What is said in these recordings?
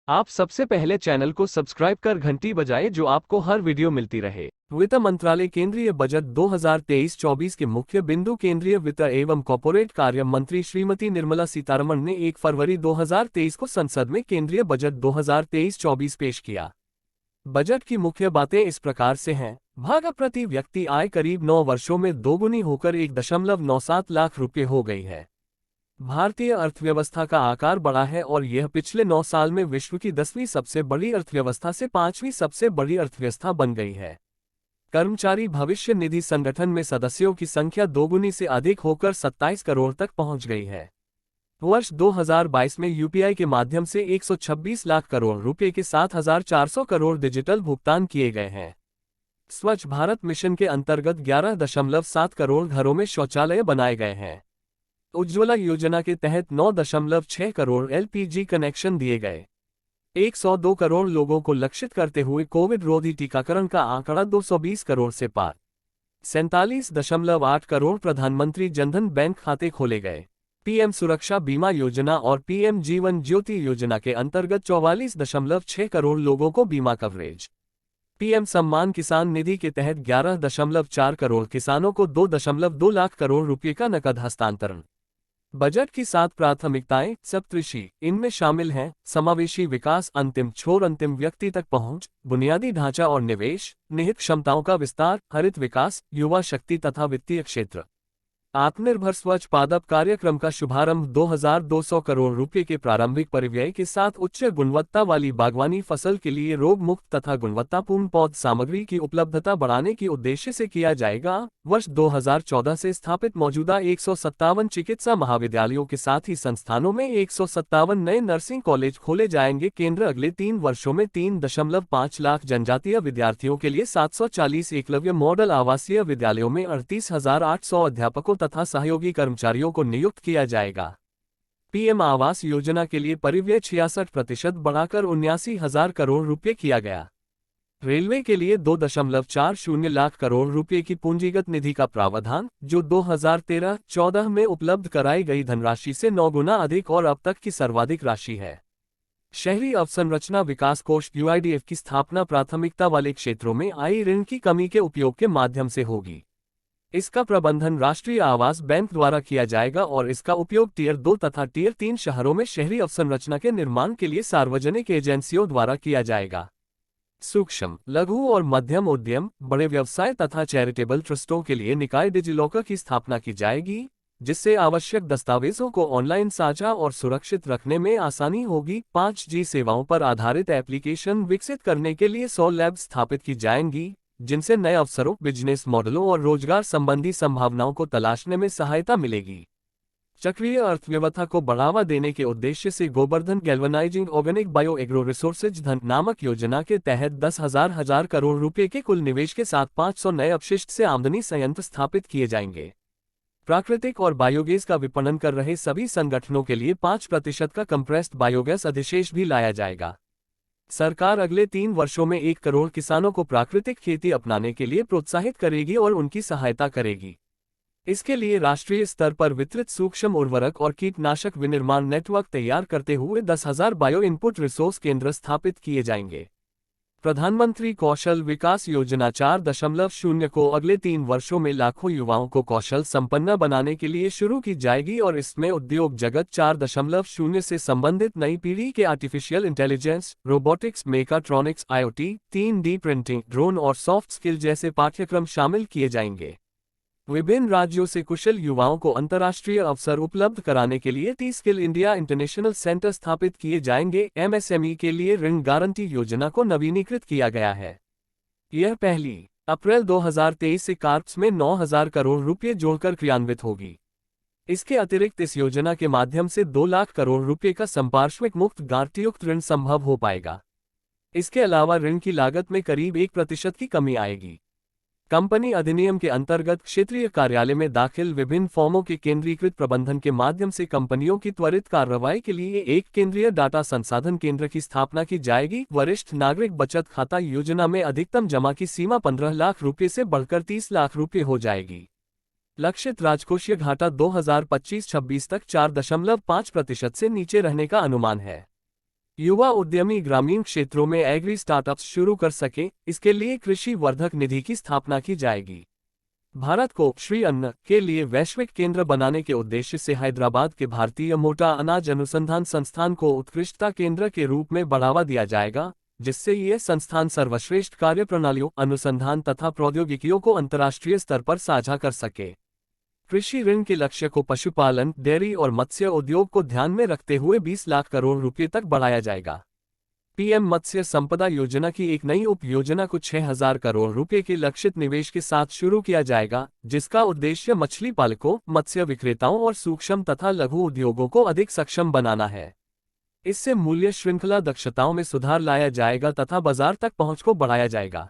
आप सबसे पहले चैनल को सब्सक्राइब कर घंटी बजाएं जो आपको हर वीडियो मिलती रहे। वित्त मंत्रालय केंद्रीय बजट 2023-24 के मुख्य बिंदु केंद्रीय वित्त एवं कॉर्पोरेट कार्य मंत्री श्रीमती निर्मला सीतारमण ने 1 फरवरी 2023 को संसद में केंद्रीय बजट 2023-24 पेश किया। बजट की मुख्य बातें इस प्रकार से हैं। भागा प्रति व्यक्ति आय करीब 9 वर्षों में दोगुनी होकर 1.97 लाख रुपये हो गई है। भारतीय अर्थव्यवस्था का आकार बढ़ा है और यह पिछले 9 साल में विश्व की 10वीं सबसे बड़ी अर्थव्यवस्था से 5वीं सबसे बड़ी अर्थव्यवस्था बन गई है। कर्मचारी भविष्य निधि संगठन में सदस्यों की संख्या दोगुनी से अधिक होकर 27 करोड़ तक पहुंच गई है। वर्ष 2022 में यूपीआई के माध्यम से 126 लाख करोड़ रुपए के 7,400 करोड़ डिजिटल भुगतान किए गए हैं। स्वच्छ भारत मिशन के अंतर्गत 11.7 करोड़ घरों में शौचालय बनाए गए हैं। उज्ज्वला योजना के तहत 9.6 करोड़ एलपीजी कनेक्शन दिए गए। 102 करोड़ लोगों को लक्षित करते हुए कोविड रोधी टीकाकरण का आंकड़ा 220 करोड़ से पार। 47.8 करोड़ प्रधानमंत्री जनधन बैंक खाते खोले गए। पीएम सुरक्षा बीमा योजना और पीएम जीवन ज्योति योजना के अंतर्गत 44.6 करोड़ लोगों को बीमा कवरेज। पीएम सम्मान किसान निधि के तहत 11.4 करोड़ किसानों को 2.2 लाख करोड़ रुपये का नकद हस्तांतरण। बजट की 7 प्राथमिकताएं सप्तऋषि इनमें शामिल हैं: समावेशी विकास, अंतिम छोर, अंतिम व्यक्ति तक पहुंच, बुनियादी ढांचा और निवेश, निहित क्षमताओं का विस्तार, हरित विकास, युवा शक्ति तथा वित्तीय क्षेत्र। आत्मनिर्भर स्वच्छ पादप कार्यक्रम का शुभारंभ 2,200 करोड़ रुपए के प्रारंभिक परिव्यय के साथ उच्च गुणवत्ता वाली बागवानी फसल के लिए रोग मुक्त तथा गुणवत्तापूर्ण पौध सामग्री की उपलब्धता बढ़ाने के उद्देश्य से किया जाएगा। वर्ष 2014 से स्थापित मौजूदा 157 चिकित्सा महाविद्यालयों के साथ ही संस्थानों में 157 नए नर्सिंग कॉलेज खोले जाएंगे। केंद्र अगले 3 वर्षों में 3.5 लाख जनजातीय विद्यार्थियों के लिए 740 एकलव्य मॉडल आवासीय विद्यालयों में 38,800 अध्यापकों तथा सहयोगी कर्मचारियों को नियुक्त किया जाएगा। पीएम आवास योजना के लिए परिव्यय 66% बढ़ाकर 79,000 करोड़ रुपए किया गया। रेलवे के लिए 2.40 लाख करोड़ रुपए की पूंजीगत निधि का प्रावधान, जो 2013-14 में उपलब्ध कराई गई धनराशि से 9 गुना अधिक और अब तक की सर्वाधिक राशि है। शहरी अवसंरचना विकास कोष यूआईडीएफ की स्थापना प्राथमिकता वाले क्षेत्रों में आई ऋण की कमी के उपयोग के माध्यम से होगी। इसका प्रबंधन राष्ट्रीय आवास बैंक द्वारा किया जाएगा और इसका उपयोग टियर 2 तथा टियर 3 शहरों में शहरी अवसंरचना के निर्माण के लिए सार्वजनिक एजेंसियों द्वारा किया जाएगा। सूक्ष्म, लघु और मध्यम उद्यम, बड़े व्यवसाय तथा चैरिटेबल ट्रस्टों के लिए निकाय डिजिलॉकर की स्थापना की जाएगी, जिससे आवश्यक दस्तावेजों को ऑनलाइन साझा और सुरक्षित रखने में आसानी होगी। 5G सेवाओं पर आधारित एप्लीकेशन विकसित करने के लिए 100 लैब स्थापित की जाएंगी, जिनसे नए अवसरों, बिजनेस मॉडलों और रोजगार संबंधी संभावनाओं को तलाशने में सहायता मिलेगी। चक्रीय अर्थव्यवस्था को बढ़ावा देने के उद्देश्य से Govardhan galvanising organic bio agro resources धन नामक योजना के तहत 10,000 करोड़ रुपए के कुल निवेश के साथ 500 नए अपशिष्ट से आमदनी संयंत्र स्थापित किए जाएंगे। प्राकृतिक और बायोगैस का विपणन कर रहे सभी संगठनों के लिए 5% का कंप्रेस्ड बायोगैस अधिशेष भी लाया जाएगा। सरकार अगले 3 वर्षों में 1 करोड़ किसानों को प्राकृतिक खेती अपनाने के लिए प्रोत्साहित करेगी और उनकी सहायता करेगी। इसके लिए राष्ट्रीय स्तर पर वितरित सूक्ष्म उर्वरक और कीटनाशक विनिर्माण नेटवर्क तैयार करते हुए 10,000 बायो इनपुट रिसोर्स केंद्र स्थापित किए जाएंगे। प्रधानमंत्री कौशल विकास योजना 4.0 को अगले 3 वर्षों में लाखों युवाओं को कौशल संपन्न बनाने के लिए शुरू की जाएगी और इसमें उद्योग जगत 4.0 से संबंधित नई पीढ़ी के artificial intelligence, robotics, mechatronics, IoT, 3D printing, drone और सॉफ्ट स्किल जैसे पाठ्यक्रम शामिल किए जाएंगे। विभिन्न राज्यों से कुशल युवाओं को अंतर्राष्ट्रीय अवसर उपलब्ध कराने के लिए 30 स्किल इंडिया इंटरनेशनल सेंटर स्थापित किए जाएंगे। MSME के लिए ऋण गारंटी योजना को नवीनीकृत किया गया है। यह 1 अप्रैल 2023 से कार्प्स में 9,000 करोड़ रुपये जोड़कर क्रियान्वित होगी। इसके अतिरिक्त इस योजना के माध्यम से 2 लाख करोड़ रुपये का संपार्श्विक मुक्त गारंटीयुक्त ऋण संभव हो पाएगा। इसके अलावा ऋण की लागत में करीब 1% की कमी आएगी। कंपनी अधिनियम के अंतर्गत क्षेत्रीय कार्यालय में दाखिल विभिन्न फॉर्मों के केंद्रीकृत प्रबंधन के माध्यम से कंपनियों की त्वरित कार्रवाई के लिए एक केंद्रीय डाटा संसाधन केंद्र की स्थापना की जाएगी। वरिष्ठ नागरिक बचत खाता योजना में अधिकतम जमा की सीमा 15 लाख रुपये से बढ़कर 30 लाख रुपये हो जाएगी। लक्षित राजकोषीय घाटा 2025-26 तक 4.5% से नीचे रहने का अनुमान है। युवा उद्यमी ग्रामीण क्षेत्रों में एग्री स्टार्टअप्स शुरू कर सकें, इसके लिए कृषि वर्धक निधि की स्थापना की जाएगी। भारत को श्री अन्न के लिए वैश्विक केंद्र बनाने के उद्देश्य से हैदराबाद के भारतीय मोटा अनाज अनुसंधान संस्थान को उत्कृष्टता केंद्र के रूप में बढ़ावा दिया जाएगा, जिससे ये संस्थान सर्वश्रेष्ठ कार्यप्रणालियों, अनुसंधान तथा प्रौद्योगिकियों को अंतर्राष्ट्रीय स्तर पर साझा कर सके। कृषि ऋण के लक्ष्य को पशुपालन, डेयरी और मत्स्य उद्योग को ध्यान में रखते हुए 20 लाख करोड़ रुपये तक बढ़ाया जाएगा। पीएम मत्स्य संपदा योजना की एक नई उप योजना को 6,000 करोड़ रुपए के लक्षित निवेश के साथ शुरू किया जाएगा, जिसका उद्देश्य मछली पालकों, मत्स्य विक्रेताओं और सूक्ष्म तथा लघु उद्योगों को अधिक सक्षम बनाना है। इससे मूल्य श्रृंखला दक्षताओं में सुधार लाया जाएगा तथा बाजार तक पहुंच को बढ़ाया जाएगा।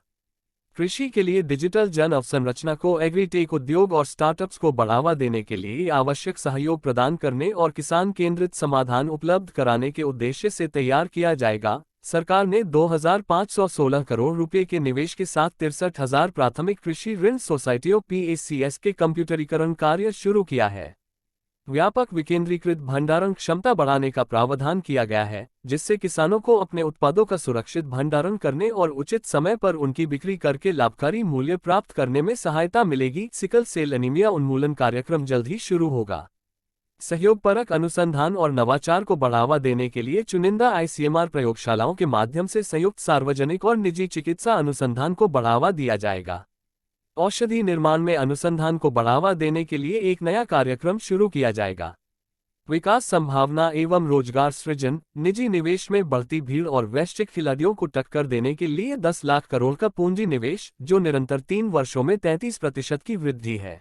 कृषि के लिए डिजिटल जन अवसंरचना को एग्रीटेक उद्योग और स्टार्टअप्स को बढ़ावा देने के लिए आवश्यक सहयोग प्रदान करने और किसान केंद्रित समाधान उपलब्ध कराने के उद्देश्य से तैयार किया जाएगा। सरकार ने 2,516 करोड़ रुपए के निवेश के साथ 63,000 प्राथमिक कृषि ऋण सोसाइटियों (PACS) के कंप्यूटरीकरण कार्य शुरू किया है। व्यापक विकेंद्रीकृत भंडारण क्षमता बढ़ाने का प्रावधान किया गया है, जिससे किसानों को अपने उत्पादों का सुरक्षित भंडारण करने और उचित समय पर उनकी बिक्री करके लाभकारी मूल्य प्राप्त करने में सहायता मिलेगी। सिकल सेल एनीमिया उन्मूलन कार्यक्रम जल्द ही शुरू होगा। सहयोगपरक अनुसंधान और नवाचार को बढ़ावा देने के लिए चुनिंदा ICMR प्रयोगशालाओं के माध्यम से संयुक्त सार्वजनिक और निजी चिकित्सा अनुसंधान को बढ़ावा दिया जाएगा। औषधि निर्माण में अनुसंधान को बढ़ावा देने के लिए एक नया कार्यक्रम शुरू किया जाएगा। विकास संभावना एवं रोजगार सृजन, निजी निवेश में बढ़ती भीड़ और वैश्विक खिलाड़ियों को टक्कर देने के लिए 10 लाख करोड़ का पूंजी निवेश, जो निरंतर 3 वर्षों में 33% की वृद्धि है।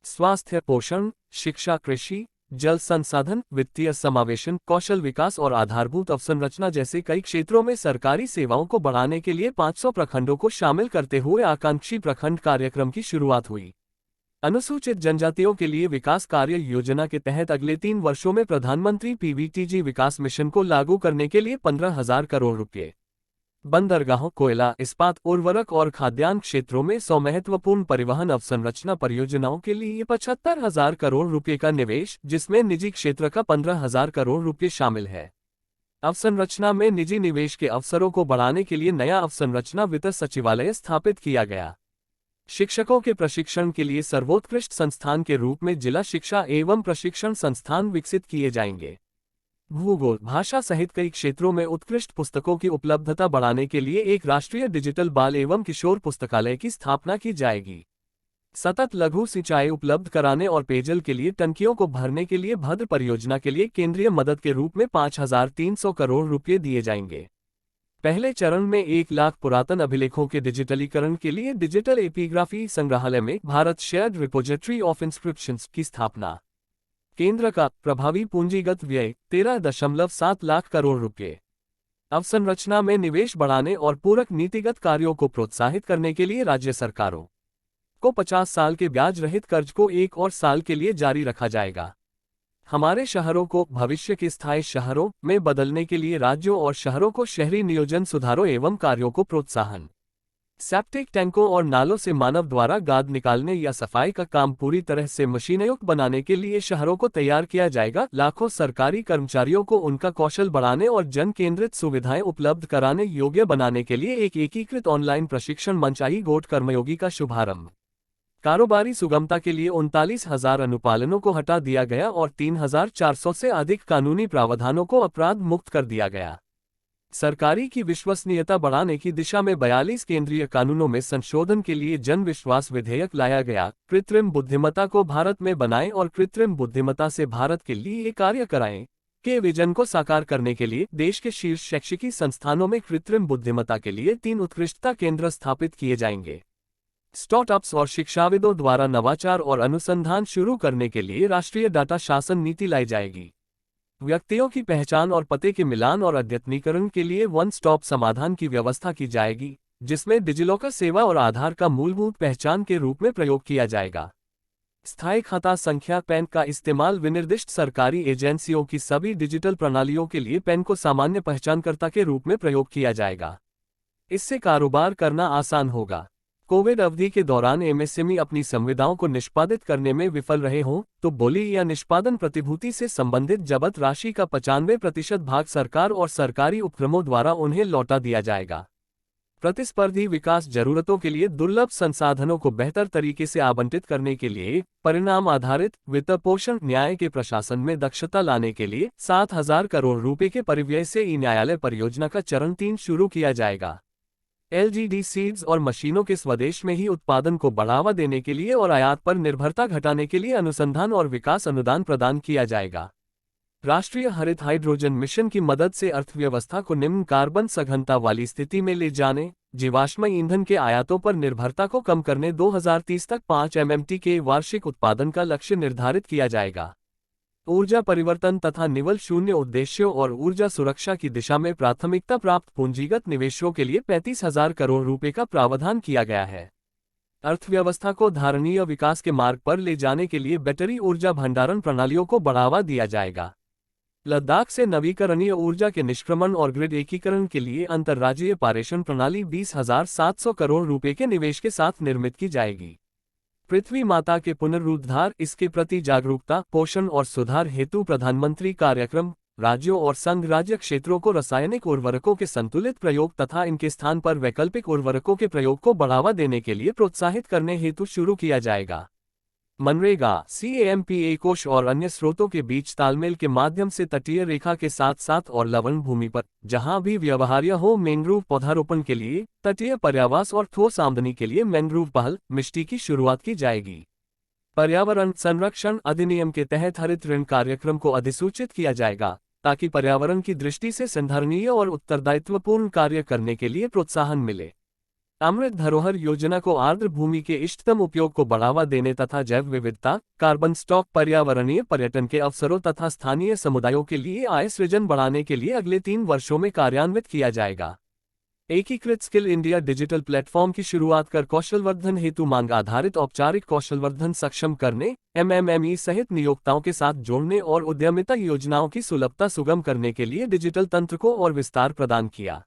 स्वास्थ्य, पोषण, शिक्षा, कृषि, जल संसाधन, वित्तीय समावेशन, कौशल विकास और आधारभूत अवसंरचना जैसे कई क्षेत्रों में सरकारी सेवाओं को बढ़ाने के लिए 500 प्रखंडों को शामिल करते हुए आकांक्षी प्रखंड कार्यक्रम की शुरुआत हुई। अनुसूचित जनजातियों के लिए विकास कार्य योजना के तहत अगले 3 वर्षों में प्रधानमंत्री PVTG विकास मिशन को लागू करने के लिए 15,000 करोड़ रुपये। बंदरगाहों, कोयला, इस्पात, उर्वरक और खाद्यान्न क्षेत्रों में 100 महत्वपूर्ण परिवहन अवसंरचना परियोजनाओं के लिए 75,000 करोड़ रुपये का निवेश, जिसमें निजी क्षेत्र का 15,000 करोड़ रुपये शामिल है। अवसंरचना में निजी निवेश के अवसरों को बढ़ाने के लिए नया अवसंरचना वित्त सचिवालय स्थापित किया गया। शिक्षकों के प्रशिक्षण के लिए सर्वोत्कृष्ट संस्थान के रूप में जिला शिक्षा एवं प्रशिक्षण संस्थान विकसित किए जाएंगे। भूगोल, भाषा सहित कई क्षेत्रों में उत्कृष्ट पुस्तकों की उपलब्धता बढ़ाने के लिए एक राष्ट्रीय डिजिटल बाल एवं किशोर पुस्तकालय की स्थापना की जाएगी। सतत लघु सिंचाई उपलब्ध कराने और पेयजल के लिए टंकियों को भरने के लिए भद्र परियोजना के लिए केंद्रीय मदद के रूप में 5,300 करोड़ रुपये दिए जाएंगे। पहले चरण में 1 लाख पुरातन अभिलेखों के डिजिटलीकरण के लिए डिजिटल एपिग्राफी संग्रहालय में Bharat shared repository of inscriptions की स्थापना। केंद्र का प्रभावी पूंजीगत व्यय 13.7 लाख करोड़ रुपये। अवसंरचना में निवेश बढ़ाने और पूरक नीतिगत कार्यों को प्रोत्साहित करने के लिए राज्य सरकारों को 50 साल के ब्याज रहित कर्ज को 1 और साल के लिए जारी रखा जाएगा। हमारे शहरों को भविष्य के स्थायी शहरों में बदलने के लिए राज्यों और शहरों को शहरी नियोजन सुधारों एवं कार्यों को प्रोत्साहन। सेप्टिक टैंकों और नालों से मानव द्वारा गाद निकालने या सफाई का काम पूरी तरह से मशीनयुक्त बनाने के लिए शहरों को तैयार किया जाएगा। लाखों सरकारी कर्मचारियों को उनका कौशल बढ़ाने और जन केंद्रित सुविधाएं उपलब्ध कराने योग्य बनाने के लिए एक एकीकृत ऑनलाइन प्रशिक्षण मंच गोट कर्मयोगी का शुभारंभ। कारोबारी सुगमता के लिए 39,000 अनुपालनों को हटा दिया गया और 3,400 से अधिक कानूनी प्रावधानों को अपराध मुक्त कर दिया गया। सरकारी की विश्वसनीयता बढ़ाने की दिशा में 42 केंद्रीय कानूनों में संशोधन के लिए जन विश्वास विधेयक लाया गया। कृत्रिम बुद्धिमत्ता को भारत में बनाएं और कृत्रिम बुद्धिमत्ता से भारत के लिए कार्य कराएं के विजन को साकार करने के लिए देश के शीर्ष शैक्षिकी संस्थानों में कृत्रिम बुद्धिमत्ता के लिए 3 उत्कृष्टता केंद्र स्थापित किए जाएंगे। स्टार्टअप्स और शिक्षाविदों द्वारा नवाचार और अनुसंधान शुरू करने के लिए राष्ट्रीय डाटा शासन नीति लाई जाएगी। व्यक्तियों की पहचान और पते के मिलान और अद्यतनीकरण के लिए वन स्टॉप समाधान की व्यवस्था की जाएगी, जिसमें डिजिलॉकर सेवा और आधार का मूलभूत पहचान के रूप में प्रयोग किया जाएगा। स्थायी खाता संख्या पैन का इस्तेमाल विनिर्दिष्ट सरकारी एजेंसियों की सभी डिजिटल प्रणालियों के लिए पैन को सामान्य पहचानकर्ता के रूप में प्रयोग किया जाएगा। इससे कारोबार करना आसान होगा। कोविड अवधि के दौरान एमएसएमई अपनी संविदाओं को निष्पादित करने में विफल रहे हों तो बोली या निष्पादन प्रतिभूति से संबंधित जब्त राशि का 95% भाग सरकार और सरकारी उपक्रमों द्वारा उन्हें लौटा दिया जाएगा। प्रतिस्पर्धी विकास जरूरतों के लिए दुर्लभ संसाधनों को बेहतर तरीके से आवंटित करने के लिए परिणाम आधारित वित्त पोषण, न्याय के प्रशासन में दक्षता लाने के लिए 7,000 करोड़ रुपए के परिव्यय से ई न्यायालय परियोजना का चरण 3 शुरू किया जाएगा। एलजीडी सीड्स और मशीनों के स्वदेश में ही उत्पादन को बढ़ावा देने के लिए और आयात पर निर्भरता घटाने के लिए अनुसंधान और विकास अनुदान प्रदान किया जाएगा। राष्ट्रीय हरित हाइड्रोजन मिशन की मदद से अर्थव्यवस्था को निम्न कार्बन सघनता वाली स्थिति में ले जाने, जीवाश्म ईंधन के आयातों पर निर्भरता को कम करने 2030 तक 5 MMT के वार्षिक उत्पादन का लक्ष्य निर्धारित किया जाएगा। ऊर्जा परिवर्तन तथा निवल शून्य उद्देश्यों और ऊर्जा सुरक्षा की दिशा में प्राथमिकता प्राप्त पूंजीगत निवेशों के लिए 35,000 करोड़ रुपए का प्रावधान किया गया है। अर्थव्यवस्था को धारणीय विकास के मार्ग पर ले जाने के लिए बैटरी ऊर्जा भंडारण प्रणालियों को बढ़ावा दिया जाएगा। लद्दाख से नवीकरणीय ऊर्जा के निष्क्रमण और ग्रिड एकीकरण के लिए अंतर्राज्यीय पारेषण प्रणाली 20,700 करोड़ रुपए के निवेश के साथ निर्मित की जाएगी। पृथ्वी माता के पुनरुद्धार, इसके प्रति जागरूकता, पोषण और सुधार हेतु प्रधानमंत्री कार्यक्रम राज्यों और संघ राज्य क्षेत्रों को रासायनिक उर्वरकों के संतुलित प्रयोग तथा इनके स्थान पर वैकल्पिक उर्वरकों के प्रयोग को बढ़ावा देने के लिए प्रोत्साहित करने हेतु शुरू किया जाएगा। मनरेगा, CAMPA कोष और अन्य स्रोतों के बीच तालमेल के माध्यम से तटीय रेखा के साथ साथ और लवण भूमि पर जहां भी व्यवहार्य हो मैंग्रोव पौधारोपण के लिए, तटीय पर्यावास और ठोस आमदनी के लिए मैंग्रोव पहल मिष्टी की शुरुआत की जाएगी। पर्यावरण संरक्षण अधिनियम के तहत हरित ऋण कार्यक्रम को अधिसूचित किया जाएगा ताकि पर्यावरण की दृष्टि से संधारणीय और उत्तरदायित्वपूर्ण कार्य करने के लिए प्रोत्साहन मिले। अमृत धरोहर योजना को आर्द्र भूमि के इष्टतम उपयोग को बढ़ावा देने तथा जैव विविधता, कार्बन स्टॉक, पर्यावरणीय पर्यटन के अवसरों तथा स्थानीय समुदायों के लिए आय सृजन बढ़ाने के लिए अगले 3 वर्षों में कार्यान्वित किया जाएगा। एकीकृत स्किल इंडिया डिजिटल प्लेटफॉर्म की शुरुआत कर कौशलवर्धन हेतु मांग आधारित औपचारिक कौशलवर्धन सक्षम करने, MMME सहित नियोक्ताओं के साथ जोड़ने और उद्यमिता योजनाओं की सुलभता सुगम करने के लिए डिजिटल तंत्र को और विस्तार प्रदान किया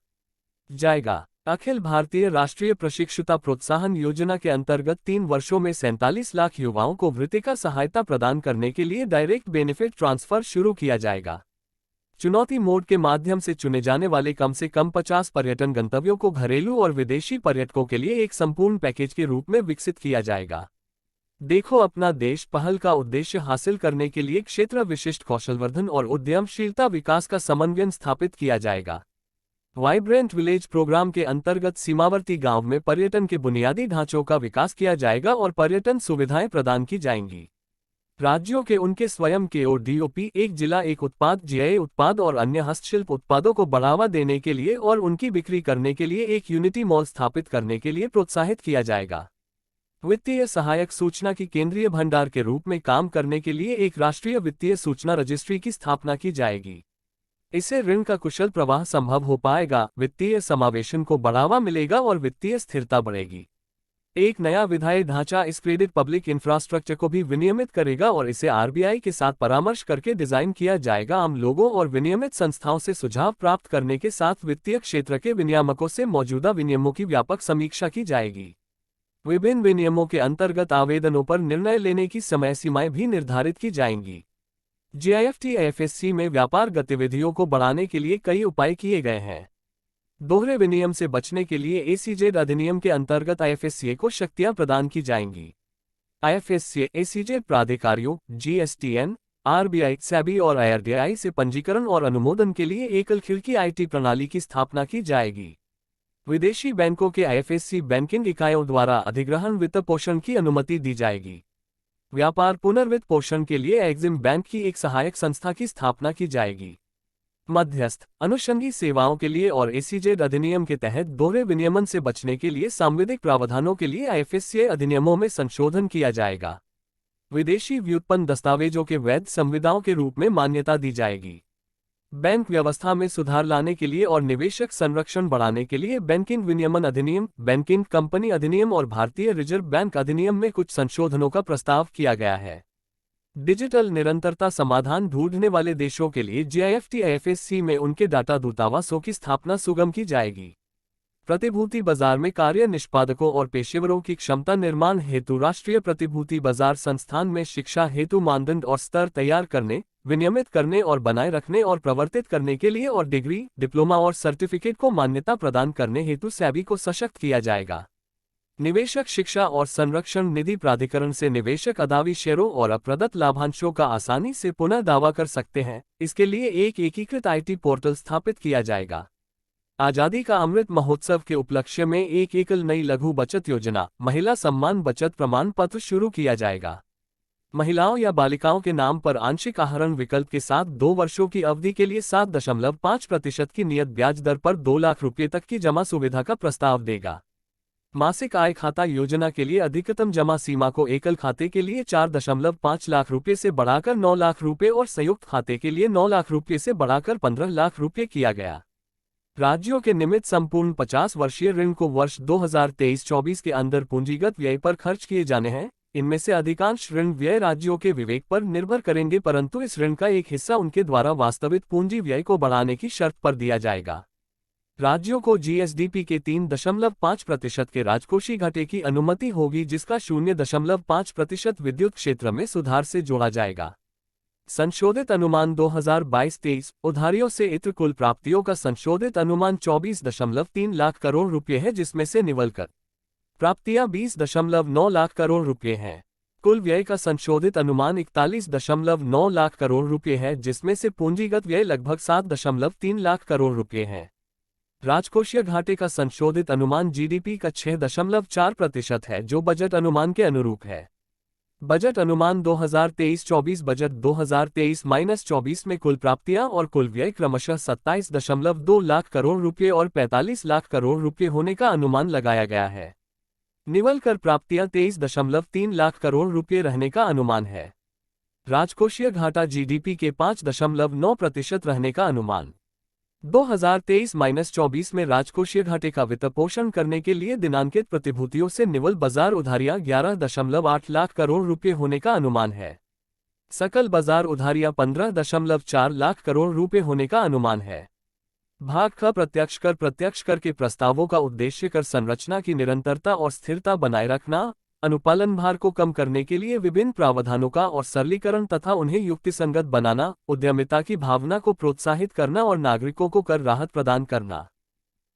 जाएगा। अखिल भारतीय राष्ट्रीय प्रशिक्षुता प्रोत्साहन योजना के अंतर्गत 3 वर्षों में 47 लाख युवाओं को वृत्तिका सहायता प्रदान करने के लिए डायरेक्ट बेनिफिट ट्रांसफर शुरू किया जाएगा। चुनौती मोड के माध्यम से चुने जाने वाले कम से कम 50 पर्यटन गंतव्यों को घरेलू और विदेशी पर्यटकों के लिए एक संपूर्ण पैकेज के रूप में विकसित किया जाएगा। देखो अपना देश पहल का उद्देश्य हासिल करने के लिए क्षेत्र विशिष्ट कौशलवर्धन और उद्यमशीलता विकास का समन्वय स्थापित किया जाएगा। वाइब्रेंट विलेज प्रोग्राम के अंतर्गत सीमावर्ती गांव में पर्यटन के बुनियादी ढांचों का विकास किया जाएगा और पर्यटन सुविधाएं प्रदान की जाएंगी। राज्यों के उनके स्वयं के और DOP एक जिला एक उत्पाद GI उत्पाद और अन्य हस्तशिल्प उत्पादों को बढ़ावा देने के लिए और उनकी बिक्री करने के लिए एक यूनिटी मॉल स्थापित करने के लिए प्रोत्साहित किया जाएगा। वित्तीय सहायक सूचना की केंद्रीय भंडार के रूप में काम करने के लिए एक राष्ट्रीय वित्तीय सूचना रजिस्ट्री की स्थापना की जाएगी। इससे ऋण का कुशल प्रवाह संभव हो पाएगा, वित्तीय समावेशन को बढ़ावा मिलेगा और वित्तीय स्थिरता बढ़ेगी। एक नया विधायी ढांचा इस क्रेडिट पब्लिक इंफ्रास्ट्रक्चर को भी विनियमित करेगा और इसे RBI के साथ परामर्श करके डिजाइन किया जाएगा। आम लोगों और विनियमित संस्थाओं से सुझाव प्राप्त करने के साथ वित्तीय क्षेत्र के विनियामकों से मौजूदा विनियमों की व्यापक समीक्षा की जाएगी। विभिन्न विनियमों के अंतर्गत आवेदनों पर निर्णय लेने की समय सीमाएं भी निर्धारित की जाएंगी। GIFT-IFSC में व्यापार गतिविधियों को बढ़ाने के लिए कई उपाय किए गए हैं। दोहरे विनियम से बचने के लिए ACJ अधिनियम के अंतर्गत IFSCA को शक्तियां प्रदान की जाएंगी। IFSCA ACJ प्राधिकारियों GSTN, RBI, SEBI और IRDAI से पंजीकरण और अनुमोदन के लिए एकल खिड़की IT प्रणाली की स्थापना की जाएगी। विदेशी बैंकों के IFSC बैंकिंग इकाइयों द्वारा अधिग्रहण वित्त पोषण की अनुमति दी जाएगी। व्यापार पुनर्वित्त पोषण के लिए एग्जिम बैंक की एक सहायक संस्था की स्थापना की जाएगी। मध्यस्थ अनुषंगी सेवाओं के लिए और ACJ अधिनियम के तहत दोहरे विनियमन से बचने के लिए सांविधिक प्रावधानों के लिए IFSCA अधिनियमों में संशोधन किया जाएगा। विदेशी व्युत्पन्न दस्तावेजों के वैध संविदाओं के रूप में मान्यता दी जाएगी। बैंक व्यवस्था में सुधार लाने के लिए और निवेशक संरक्षण बढ़ाने के लिए बैंकिंग विनियमन अधिनियम, बैंकिंग कंपनी अधिनियम और भारतीय रिजर्व बैंक अधिनियम में कुछ संशोधनों का प्रस्ताव किया गया है। डिजिटल निरंतरता समाधान ढूंढने वाले देशों के लिए GIFT-IFSC में उनके डाटा दूतावासों की स्थापना सुगम की जाएगी। प्रतिभूति बाजार में कार्य निष्पादकों और पेशेवरों की क्षमता निर्माण हेतु राष्ट्रीय प्रतिभूति बाजार संस्थान में शिक्षा हेतु मानदंड और स्तर तैयार करने, विनियमित करने और बनाए रखने और प्रवर्तित करने के लिए और डिग्री, डिप्लोमा और सर्टिफिकेट को मान्यता प्रदान करने हेतु सेबी को सशक्त किया जाएगा। निवेशक शिक्षा और संरक्षण निधि प्राधिकरण से निवेशक अदावी शेयरों और अप्रदत्त लाभांशों का आसानी से पुनः दावा कर सकते हैं। इसके लिए एक एकीकृत आईटी पोर्टल स्थापित किया जाएगा। आजादी का अमृत महोत्सव के उपलक्ष्य में एक एकल नई लघु बचत योजना, महिला सम्मान बचत प्रमाण पत्र शुरू किया जाएगा। महिलाओं या बालिकाओं के नाम पर आंशिक आहरण विकल्प के साथ 2 वर्षों की अवधि के लिए 7.5% की नियत ब्याज दर पर 2 लाख रुपये तक की जमा सुविधा का प्रस्ताव देगा। मासिक आय खाता योजना के लिए अधिकतम जमा सीमा को एकल खाते के लिए 4.5 लाख रुपये से बढ़ाकर 9 लाख रुपये और संयुक्त खाते के लिए 9 लाख रुपये से बढ़ाकर 15 लाख रुपये किया गया। राज्यों के निमित्त संपूर्ण 50 वर्षीय ऋण को वर्ष 2023-24 के अंदर पूंजीगत व्यय पर खर्च किए जाने हैं। इनमें से अधिकांश ऋण व्यय राज्यों के विवेक पर निर्भर करेंगे, परंतु इस ऋण का एक हिस्सा उनके द्वारा वास्तविक पूंजी व्यय को बढ़ाने की शर्त पर दिया जाएगा। राज्यों को जीएसडीपी के 3.5% के राजकोषीय घाटे की अनुमति होगी, जिसका 0.5% विद्युत क्षेत्र में सुधार से जोड़ा जाएगा। संशोधित अनुमान 2022-23 उधारियों से इतर कुल प्राप्तियों का संशोधित अनुमान 24.3 लाख करोड़ रुपये है, जिसमें से निवलकर प्राप्तियां 20.9 लाख करोड़ रुपये हैं। कुल व्यय का संशोधित अनुमान 41.9 लाख करोड़ रुपये है, जिसमें से पूंजीगत व्यय लगभग 7.3 लाख करोड़ रुपये है। राजकोषीय घाटे का संशोधित अनुमान जीडीपी का 6.4% है, जो बजट अनुमान के अनुरूप है। बजट अनुमान 2023-24 बजट 2023-24 में कुल प्राप्तियां और कुल व्यय क्रमशः 27.2 लाख करोड़ रुपये और 45 लाख करोड़ रुपये होने का अनुमान लगाया गया है। निवल कर प्राप्तियां 23.3 लाख करोड़ रुपये रहने का अनुमान है। राजकोषीय घाटा जीडीपी के 5.9% रहने का अनुमान। 2023-24 में राजकोषीय घाटे का वित्तपोषण करने के लिए दिनांकित प्रतिभूतियों से निवल बाजार उधारियां 11.8 लाख करोड़ रुपये होने का अनुमान है। सकल बाजार उधारियां 15.4 लाख करोड़ रुपये होने का अनुमान है। भाग ख प्रत्यक्ष कर के प्रस्तावों का उद्देश्य कर संरचना की निरंतरता और स्थिरता बनाए रखना, अनुपालन भार को कम करने के लिए विभिन्न प्रावधानों का और सरलीकरण तथा उन्हें युक्तिसंगत बनाना, उद्यमिता की भावना को प्रोत्साहित करना और नागरिकों को कर राहत प्रदान करना।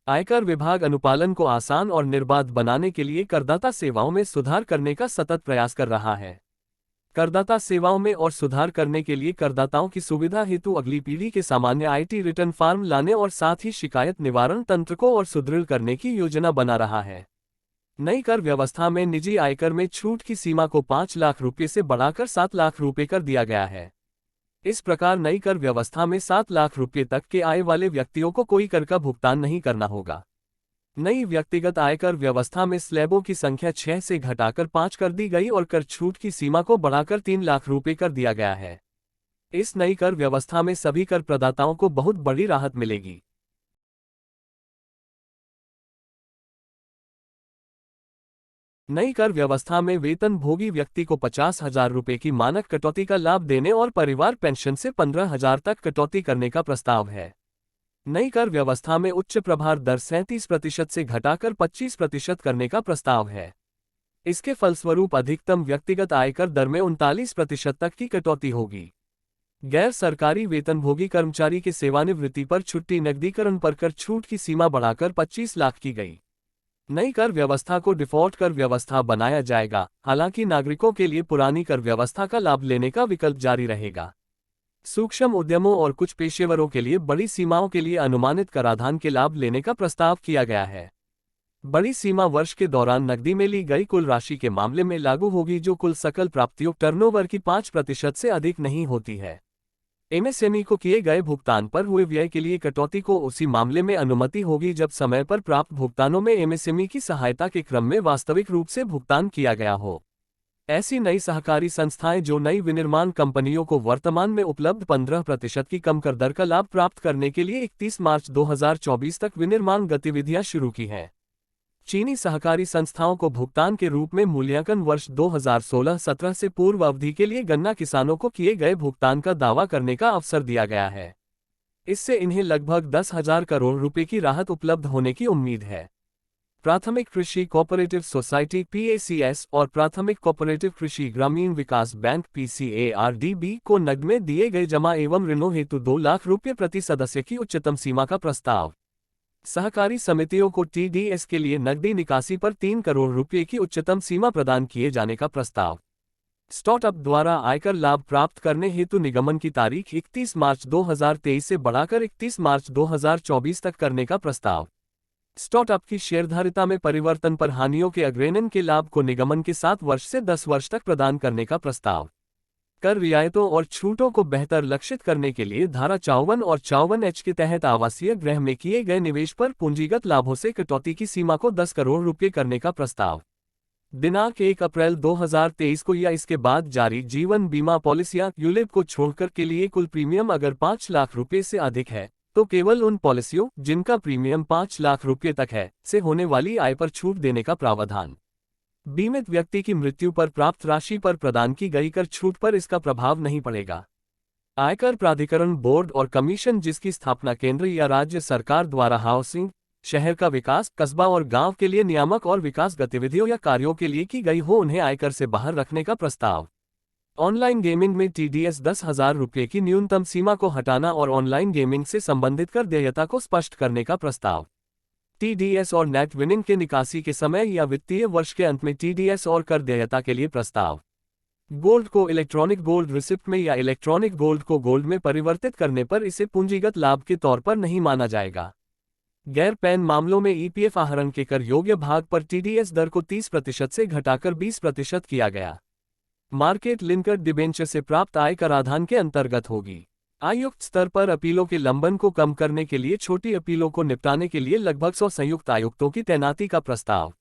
आयकर विभाग अनुपालन को आसान और निर्बाध बनाने के लिए करदाता सेवाओं में सुधार करने का सतत प्रयास कर रहा है। करदाता सेवाओं में और सुधार करने के लिए करदाताओं की सुविधा हेतु अगली पीढ़ी के सामान्य आईटी रिटर्न फॉर्म लाने और साथ ही शिकायत निवारण तंत्र को और सुदृढ़ करने की योजना बना रहा है। नई कर व्यवस्था में निजी आयकर में छूट की सीमा को 5 लाख रुपये से बढ़ाकर 7 लाख रुपये कर दिया गया है। इस प्रकार नई कर व्यवस्था में 7 लाख रुपये तक के आय वाले व्यक्तियों को कोई कर का भुगतान नहीं करना होगा। नई व्यक्तिगत आयकर व्यवस्था में स्लैबों की संख्या 6 से घटाकर 5 कर दी गई और कर छूट की सीमा को बढ़ाकर 3 लाख रुपये कर दिया गया है। इस नई कर व्यवस्था में सभी कर प्रदाताओं को बहुत बड़ी राहत मिलेगी। नई कर व्यवस्था में वेतन भोगी व्यक्ति को 50,000 रुपये की मानक कटौती का लाभ देने और परिवार पेंशन से 15,000 तक कटौती करने का प्रस्ताव है। नई कर व्यवस्था में उच्च प्रभार दर 37% से घटाकर 25% करने का प्रस्ताव है। इसके फलस्वरूप अधिकतम व्यक्तिगत आयकर दर में 39% तक की कटौती होगी। गैर सरकारी वेतनभोगी कर्मचारी के सेवानिवृत्ति पर छुट्टी नकदीकरण पर कर छूट की सीमा बढ़ाकर 25 लाख की गई। नई कर व्यवस्था को डिफॉल्ट कर व्यवस्था बनाया जाएगा, हालांकि नागरिकों के लिए पुरानी कर व्यवस्था का लाभ लेने का विकल्प जारी रहेगा। सूक्ष्म उद्यमों और कुछ पेशेवरों के लिए बड़ी सीमाओं के लिए अनुमानित कराधान के लाभ लेने का प्रस्ताव किया गया है। बड़ी सीमा वर्ष के दौरान नकदी में ली गई कुल राशि के मामले में लागू होगी, जो कुल सकल प्राप्तियों टर्नओवर की 5% से अधिक नहीं होती है। एमएसएमई को किए गए भुगतान पर हुए व्यय के लिए कटौती को उसी मामले में अनुमति होगी जब समय पर प्राप्त भुगतानों में एमएसएमई की सहायता के क्रम में वास्तविक रूप से भुगतान किया गया हो। ऐसी नई सहकारी संस्थाएं जो नई विनिर्माण कंपनियों को वर्तमान में उपलब्ध 15% की कम कर दर का लाभ प्राप्त करने के लिए 31 मार्च 2024 तक विनिर्माण गतिविधियां शुरू की हैं। चीनी सहकारी संस्थाओं को भुगतान के रूप में मूल्यांकन वर्ष 2016-17 से पूर्व अवधि के लिए गन्ना किसानों को किए गए भुगतान का दावा करने का अवसर दिया गया है। इससे इन्हें लगभग 10,000 करोड़ रुपए की राहत उपलब्ध होने की उम्मीद है। प्राथमिक कृषि कोऑपरेटिव सोसाइटी (PACS) और प्राथमिक कोऑपरेटिव कृषि ग्रामीण विकास बैंक (PCARDB) को नकद में दिए गए जमा एवं ऋणों हेतु 2 लाख रुपये प्रति सदस्य की उच्चतम सीमा का प्रस्ताव। सहकारी समितियों को TDS के लिए नकदी निकासी पर 3 करोड़ रुपये की उच्चतम सीमा प्रदान किए जाने का प्रस्ताव। स्टार्टअप द्वारा आयकर लाभ प्राप्त करने हेतु निगमन की तारीख 31 मार्च 2023 से बढ़ाकर 31 मार्च 2024 तक करने का प्रस्ताव। स्टार्टअप की शेयरधारिता में परिवर्तन पर हानियों के अग्रहण के लाभ को निगमन के 7 वर्ष से 10 वर्ष तक प्रदान करने का प्रस्ताव। कर रियायतों और छूटों को बेहतर लक्षित करने के लिए धारा 54 और 54H के तहत आवासीय गृह में किए गए निवेश पर पूंजीगत लाभों से कटौती की सीमा को 10 करोड़ रुपये करने का प्रस्ताव। दिनांक 1 अप्रैल 2023 को या इसके बाद जारी जीवन बीमा पॉलिसियां यूलिप को छोड़कर के लिए कुल प्रीमियम अगर 5 लाख रुपये से अधिक है तो केवल उन पॉलिसियों जिनका प्रीमियम 5 लाख रुपये तक है से होने वाली आय पर छूट देने का प्रावधान। बीमित व्यक्ति की मृत्यु पर प्राप्त राशि पर प्रदान की गई कर छूट पर इसका प्रभाव नहीं पड़ेगा। आयकर प्राधिकरण बोर्ड और कमीशन जिसकी स्थापना केंद्र या राज्य सरकार द्वारा हाउसिंग, शहर का विकास, कस्बा और गांव के लिए नियामक और विकास गतिविधियों या कार्यों के लिए की गई हो उन्हें आयकर से बाहर रखने का प्रस्ताव। ऑनलाइन गेमिंग में TDS 10,000 रुपये की न्यूनतम सीमा को हटाना और ऑनलाइन गेमिंग से संबंधित कर देयता को स्पष्ट करने का प्रस्ताव। TDS और नेट विनिंग के निकासी के समय या वित्तीय वर्ष के अंत में TDS और कर देयता के लिए प्रस्ताव। गोल्ड को इलेक्ट्रॉनिक गोल्ड रिसिप्ट में या इलेक्ट्रॉनिक गोल्ड को गोल्ड में परिवर्तित करने पर इसे पूंजीगत लाभ के तौर पर नहीं माना जाएगा। गैर पैन मामलों में EPF आहरण के कर योग्य भाग पर TDS दर को 30% से घटाकर 20% किया गया। मार्केट लिंकर डिबेंचर से प्राप्त आय कराधान के अंतर्गत होगी। आयुक्त स्तर पर अपीलों के लंबन को कम करने के लिए छोटी अपीलों को निपटाने के लिए लगभग 100 संयुक्त आयुक्तों की तैनाती का प्रस्ताव।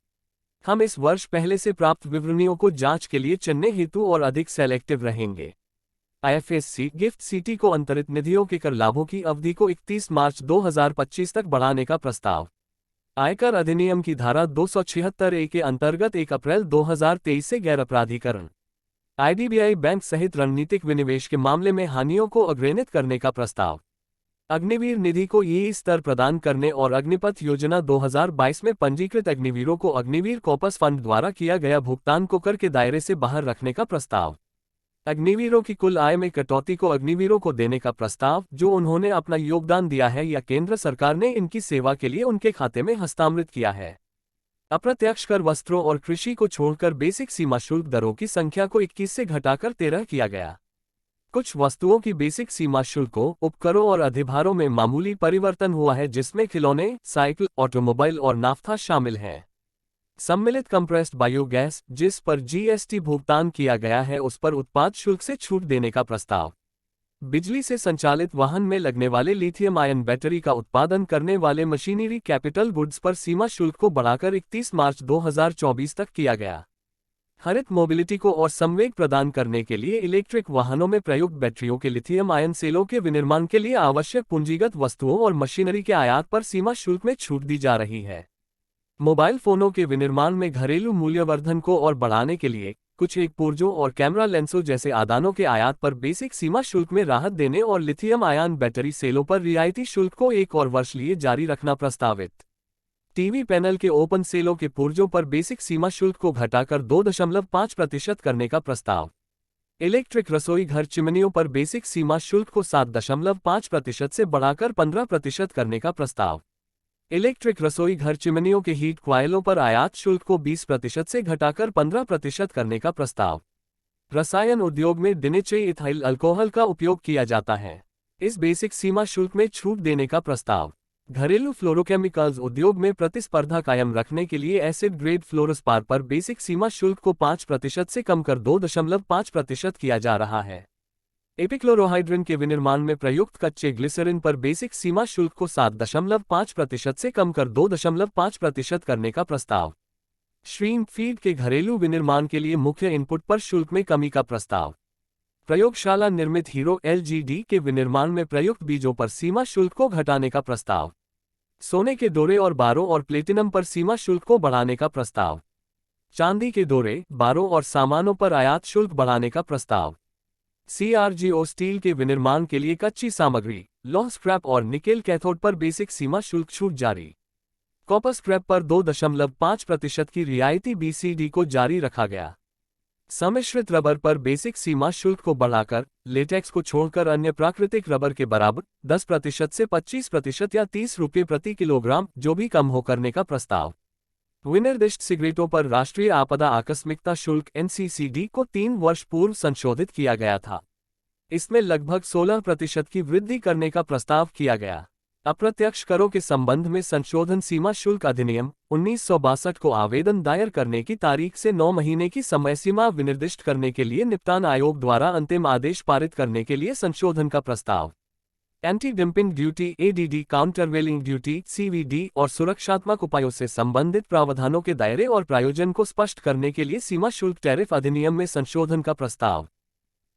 हम इस वर्ष पहले से प्राप्त विवरणियों को जांच के लिए चुनने हेतु और अधिक सेलेक्टिव रहेंगे। IFSC गिफ्ट सिटी को अंतरित निधियों के कर लाभों की अवधि को 31 मार्च 2025 तक बढ़ाने का प्रस्ताव। आयकर अधिनियम की धारा 276A के अंतर्गत 1 अप्रैल 2023 से गैर अपराधीकरण। IDBI बैंक सहित रणनीतिक विनिवेश के मामले में हानियों को अग्रेणित करने का प्रस्ताव। अग्निवीर निधि को ये स्तर प्रदान करने और अग्निपथ योजना 2022 में पंजीकृत अग्निवीरों को अग्निवीर कॉर्पस फंड द्वारा किया गया भुगतान को कर के दायरे से बाहर रखने का प्रस्ताव। अग्निवीरों की कुल आय में कटौती को अग्निवीरों को देने का प्रस्ताव जो उन्होंने अपना योगदान दिया है या केंद्र सरकार ने इनकी सेवा के लिए उनके खाते में हस्तांतरित किया है। अप्रत्यक्ष कर वस्त्रों और कृषि को छोड़कर बेसिक सीमा शुल्क दरों की संख्या को 21 से घटाकर 13 किया गया। कुछ वस्तुओं की बेसिक सीमा शुल्कों, उपकरों और अधिभारों में मामूली परिवर्तन हुआ है जिसमें खिलौने, साइकिल, ऑटोमोबाइल और नाफ्ता शामिल हैं। सम्मिलित कंप्रेस्ड बायोगैस जिस पर GST भुगतान किया गया है उस पर उत्पाद शुल्क से छूट देने का प्रस्ताव। बिजली से संचालित वाहन में लगने वाले लिथियम आयन बैटरी का उत्पादन करने वाले मशीनरी कैपिटल गुड्स पर सीमा शुल्क को बढ़ाकर 31 मार्च 2024 तक किया गया। हरित मोबिलिटी को और संवेग प्रदान करने के लिए इलेक्ट्रिक वाहनों में प्रयुक्त बैटरियों के लिथियम आयन सेलों के विनिर्माण के लिए आवश्यक पूंजीगत वस्तुओं और मशीनरी के आयात पर सीमा शुल्क में छूट दी जा रही है। मोबाइल फोनों के विनिर्माण में घरेलू मूल्यवर्धन को और बढ़ाने के लिए कुछ एक पुर्जों और कैमरा लेंसों जैसे आदानों के आयात पर बेसिक सीमा शुल्क में राहत देने और लिथियम आयन बैटरी सेलों पर रियायती शुल्क को 1 और वर्ष लिए जारी रखना प्रस्तावित। टीवी पैनल के ओपन सेलों के पुर्जों पर बेसिक सीमा शुल्क को घटाकर 2.5% करने का प्रस्ताव। इलेक्ट्रिक रसोई घर चिमनियों पर बेसिक सीमा शुल्क को 7.5% से बढ़ाकर 15% करने का प्रस्ताव। इलेक्ट्रिक रसोई घर चिमनियों के हीट क्वायलों पर आयात शुल्क को 20% से घटाकर 15% करने का प्रस्ताव। रसायन उद्योग में दिनेचई इथाइल अल्कोहल का उपयोग किया जाता है, इस बेसिक सीमा शुल्क में छूट देने का प्रस्ताव। घरेलू फ्लोरोकेमिकल्स उद्योग में प्रतिस्पर्धा कायम रखने के लिए एसिड ग्रेड फ्लोरोस्पार पर बेसिक सीमा शुल्क को 5% से कम कर 2.5% किया जा रहा है। एपिक्लोरोहाइड्रिन के विनिर्माण में प्रयुक्त कच्चे ग्लिसरीन पर बेसिक सीमा शुल्क को 7.5% से कम कर 2.5% करने का प्रस्ताव। श्रीम फीड के घरेलू विनिर्माण के लिए मुख्य इनपुट पर शुल्क में कमी का प्रस्ताव। प्रयोगशाला निर्मित हीरो LGD के विनिर्माण में प्रयुक्त बीजों पर सीमा शुल्क को घटाने का प्रस्ताव। सोने के डोरे और बारों और प्लेटिनम पर सीमा शुल्क को बढ़ाने का प्रस्ताव। चांदी के डोरे, बारों और सामानों पर आयात शुल्क बढ़ाने का प्रस्ताव। CRGO स्टील के विनिर्माण के लिए कच्ची सामग्री, लौह स्क्रैप और निकेल कैथोड पर बेसिक सीमा शुल्क छूट जारी। कॉपर स्क्रैप पर 2.5% की रियायती BCD को जारी रखा गया। सम्मिश्रित रबर पर बेसिक सीमा शुल्क को बढ़ाकर लेटेक्स को छोड़कर अन्य प्राकृतिक रबर के बराबर 10% से 25% या 30 रुपये प्रति किलोग्राम जो भी कम हो करने का प्रस्ताव। विनिर्दिष्ट सिगरेटों पर राष्ट्रीय आपदा आकस्मिकता शुल्क NCCD को 3 वर्ष पूर्व संशोधित किया गया था। इसमें लगभग 16% की वृद्धि करने का प्रस्ताव किया गया। अप्रत्यक्ष करों के संबंध में संशोधन सीमा शुल्क अधिनियम 1962 को आवेदन दायर करने की तारीख से 9 महीने की समय सीमा विनिर्दिष्ट करने के लिए निपटान आयोग द्वारा अंतिम आदेश पारित करने के लिए संशोधन का प्रस्ताव। Anti dumping duty ADD, countervailing duty CVD और सुरक्षात्मक उपायों से संबंधित प्रावधानों के दायरे और प्रायोजन को स्पष्ट करने के लिए सीमा शुल्क टैरिफ अधिनियम में संशोधन का प्रस्ताव।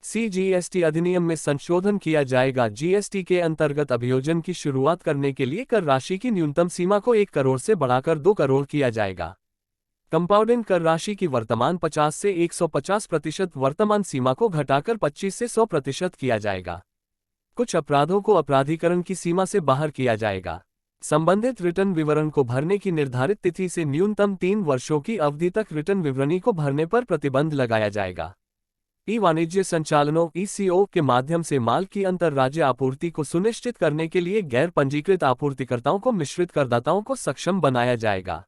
CGST अधिनियम में संशोधन किया जाएगा। GST के अंतर्गत अभियोजन की शुरुआत करने के लिए कर राशि की न्यूनतम सीमा को 1 करोड़ से बढ़ाकर 2 करोड़ किया जाएगा। कंपाउंडिंग कर राशि की वर्तमान 50 से 150% वर्तमान सीमा को घटाकर 25 से 100% किया जाएगा। कुछ अपराधों को अपराधीकरण की सीमा से बाहर किया जाएगा। संबंधित रिटर्न विवरण को भरने की निर्धारित तिथि से न्यूनतम 3 वर्षों की अवधि तक रिटर्न विवरणी को भरने पर प्रतिबंध लगाया जाएगा। वाणिज्य संचालनों ECO के माध्यम से माल की अंतर्राज्य आपूर्ति को सुनिश्चित करने के लिए गैर पंजीकृत आपूर्तिकर्ताओं को मिश्रित करदाताओं को सक्षम बनाया जाएगा।